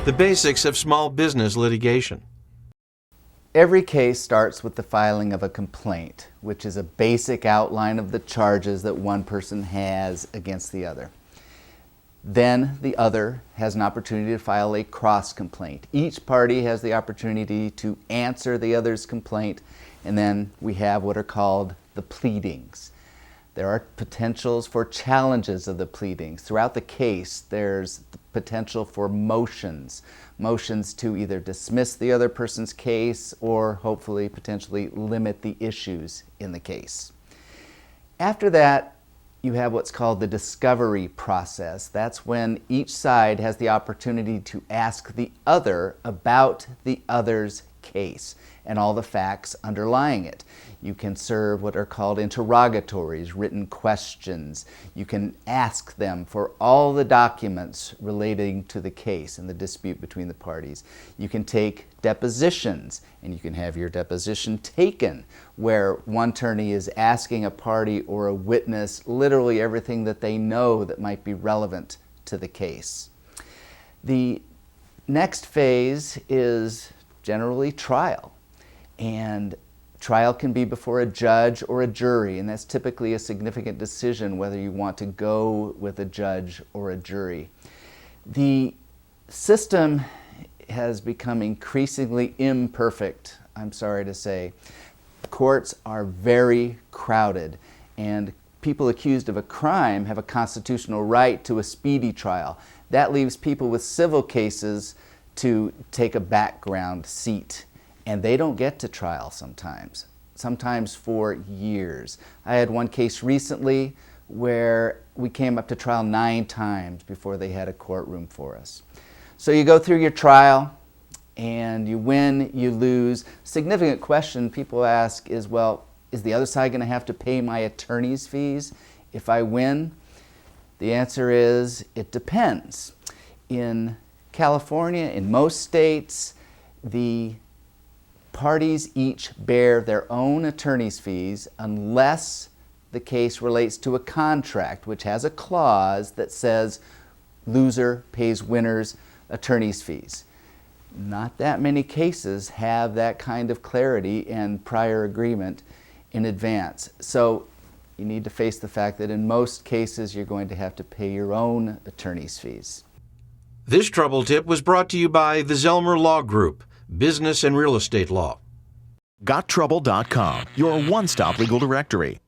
The basics of small business litigation. Every case starts with the filing of a complaint, which is a basic outline of the charges that one person has against the other. Then the other has an opportunity to file a cross complaint. Each party has the opportunity to answer the other's complaint, and then we have what are called the pleadings. There are potentials for challenges of the pleadings. Throughout the case, there's the potential for motions to either dismiss the other person's case or hopefully potentially limit the issues in the case. After that, you have what's called the discovery process. That's when each side has the opportunity to ask the other about the other's case and all the facts underlying it. You can serve what are called interrogatories, written questions. You can ask them for all the documents relating to the case and the dispute between the parties. You can take depositions, and you can have your deposition taken, where one attorney is asking a party or a witness literally everything that they know that might be relevant to the case. The next phase is generally trial, and trial can be before a judge or a jury, and that's typically a significant decision whether you want to go with a judge or a jury. The system has become increasingly imperfect, I'm sorry to say. Courts are very crowded, and people accused of a crime have a constitutional right to a speedy trial. That leaves people with civil cases to take a background seat, and they don't get to trial sometimes for years. I had one case recently where we came up to trial 9 times before they had a courtroom for us. So you go through your trial, and you win, you lose. Significant question people ask is, well, is the other side going to have to pay my attorney's fees if I win? The answer is, it depends. In California, in most states, the parties each bear their own attorney's fees unless the case relates to a contract, which has a clause that says loser pays winner's attorney's fees. Not that many cases have that kind of clarity and prior agreement in advance. So you need to face the fact that in most cases you're going to have to pay your own attorney's fees. This trouble tip was brought to you by the Zelmer Law Group, Business and Real Estate Law. GotTrouble.com, your one-stop legal directory.